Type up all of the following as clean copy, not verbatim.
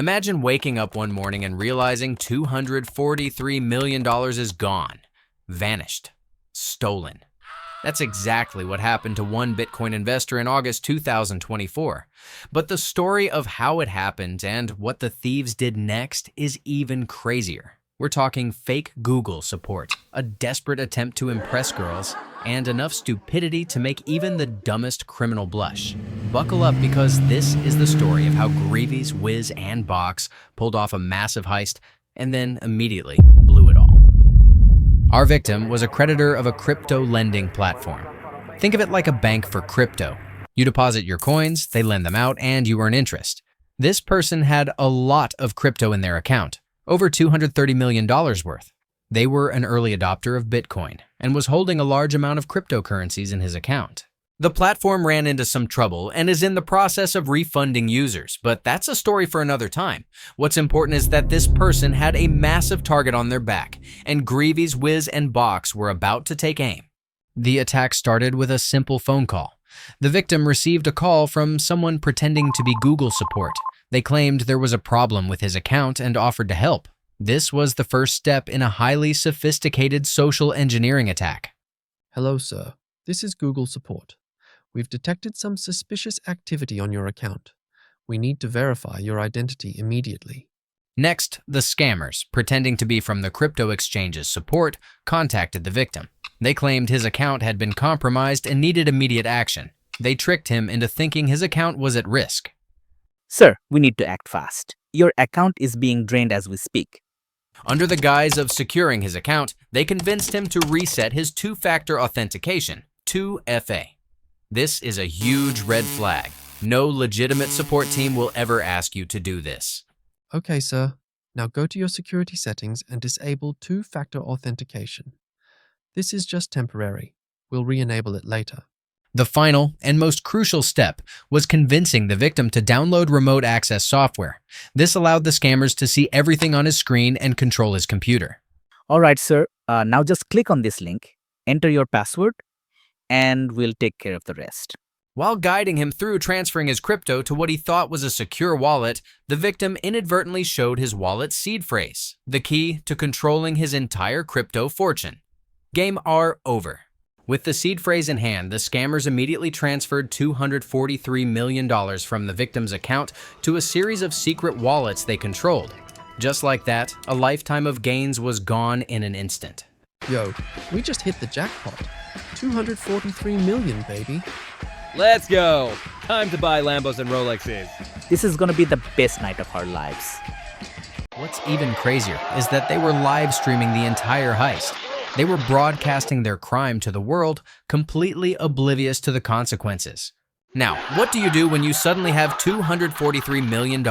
Imagine waking up one morning and realizing $243 million is gone, vanished, stolen. That's exactly what happened to one Bitcoin investor in August 2024. But the story of how it happened and what the thieves did next is even crazier. We're talking fake Google support, a desperate attempt to impress girls, and enough stupidity to make even the dumbest criminal blush. Buckle up, because this is the story of how Greavies, Wiz, and Box pulled off a massive heist and then immediately blew it all. Our victim was a creditor of a crypto lending platform. Think of it like a bank for crypto. You deposit your coins, they lend them out, and you earn interest. This person had a lot of crypto in their account, over $230 million worth. They were an early adopter of Bitcoin and was holding a large amount of cryptocurrencies in his account. The platform ran into some trouble and is in the process of refunding users, but that's a story for another time. What's important is that this person had a massive target on their back, and Greavies, Wiz, and Box were about to take aim. The attack started with a simple phone call. The victim received a call from someone pretending to be Google support. They claimed there was a problem with his account and offered to help. This was the first step in a highly sophisticated social engineering attack. Hello, sir. This is Google support. We've detected some suspicious activity on your account. We need to verify your identity immediately. Next, the scammers, pretending to be from the crypto exchange's support, contacted the victim. They claimed his account had been compromised and needed immediate action. They tricked him into thinking his account was at risk. Sir, we need to act fast. Your account is being drained as we speak. Under the guise of securing his account, they convinced him to reset his two-factor authentication, 2FA. This is a huge red flag. No legitimate support team will ever ask you to do this. Okay, sir. Now go to your security settings and disable two-factor authentication. This is just temporary. We'll re-enable it later. The final and most crucial step was convincing the victim to download remote access software. This allowed the scammers to see everything on his screen and control his computer. All right, sir. Now just click on this link, enter your password, and we'll take care of the rest. While guiding him through transferring his crypto to what he thought was a secure wallet, the victim inadvertently showed his wallet's seed phrase, the key to controlling his entire crypto fortune. Game over. With the seed phrase in hand, the scammers immediately transferred $243 million from the victim's account to a series of secret wallets they controlled. Just like that, a lifetime of gains was gone in an instant. Yo, we just hit the jackpot. 243 million, baby. Let's go. Time to buy Lambos and Rolexes. This is gonna be the best night of our lives. What's even crazier is that they were live streaming the entire heist. They were broadcasting their crime to the world, completely oblivious to the consequences. Now, what do you do when you suddenly have $243 million?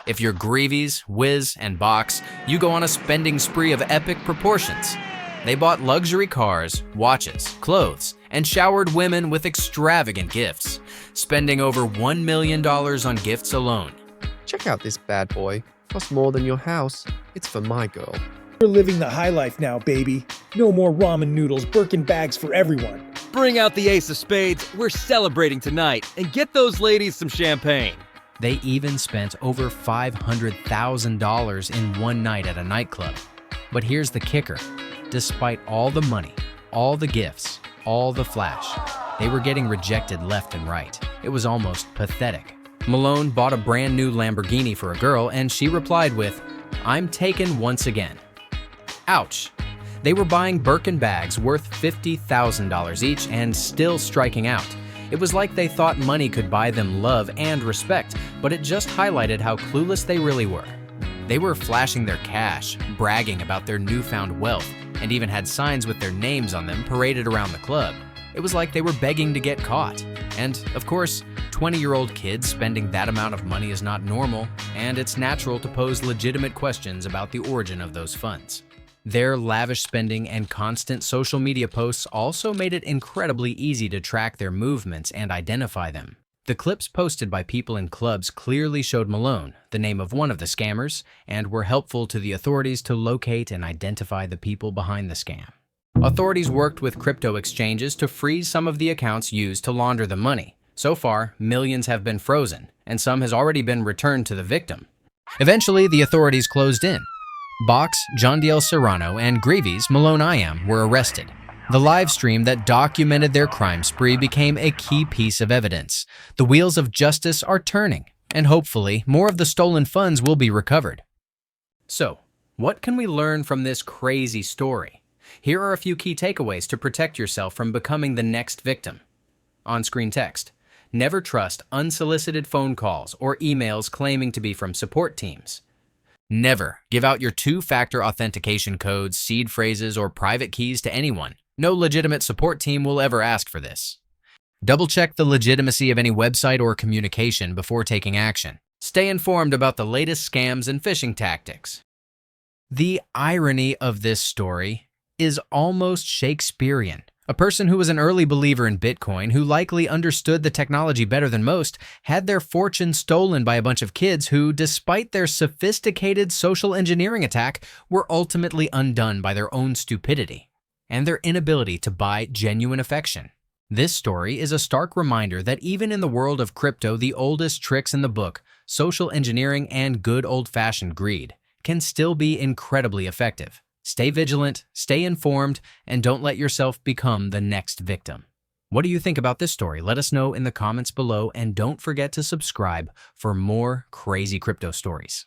If you're Greavies, Wiz, and Box, you go on a spending spree of epic proportions. They bought luxury cars, watches, clothes, and showered women with extravagant gifts, spending over $1 million on gifts alone. Check out this bad boy. Costs more than your house. It's for my girl. We're living the high life now, baby. No more ramen noodles, Birkin bags for everyone. Bring out the ace of spades. We're celebrating tonight, and get those ladies some champagne. They even spent over $500,000 in one night at a nightclub. But here's the kicker. Despite all the money, all the gifts, all the flash, they were getting rejected left and right. It was almost pathetic. Malone bought a brand new Lamborghini for a girl, and she replied with, "I'm taken once again." Ouch. They were buying Birkin bags worth $50,000 each and still striking out. It was like they thought money could buy them love and respect, but it just highlighted how clueless they really were. They were flashing their cash, bragging about their newfound wealth, and even had signs with their names on them paraded around the club. It was like they were begging to get caught. And, of course, 20-year-old kids spending that amount of money is not normal, and it's natural to pose legitimate questions about the origin of those funds. Their lavish spending and constant social media posts also made it incredibly easy to track their movements and identify them. The clips posted by people in clubs clearly showed Malone, the name of one of the scammers, and were helpful to the authorities to locate and identify the people behind the scam. Authorities worked with crypto exchanges to freeze some of the accounts used to launder the money. So far, millions have been frozen, and some has already been returned to the victim. Eventually, the authorities closed in. Box, John D.L. Serrano, and Greaves, Malone IAM, were arrested. The live stream that documented their crime spree became a key piece of evidence. The wheels of justice are turning, and hopefully, more of the stolen funds will be recovered. So, what can we learn from this crazy story? Here are a few key takeaways to protect yourself from becoming the next victim. On-screen text. Never trust unsolicited phone calls or emails claiming to be from support teams. Never give out your two-factor authentication codes, seed phrases, or private keys to anyone. No legitimate support team will ever ask for this. Double-check the legitimacy of any website or communication before taking action. Stay informed about the latest scams and phishing tactics. The irony of this story is almost Shakespearean. A person who was an early believer in Bitcoin, who likely understood the technology better than most, had their fortune stolen by a bunch of kids who, despite their sophisticated social engineering attack, were ultimately undone by their own stupidity and their inability to buy genuine affection. This story is a stark reminder that even in the world of crypto, the oldest tricks in the book, social engineering and good old-fashioned greed, can still be incredibly effective. Stay vigilant, stay informed, and don't let yourself become the next victim. What do you think about this story? Let us know in the comments below, and don't forget to subscribe for more crazy crypto stories.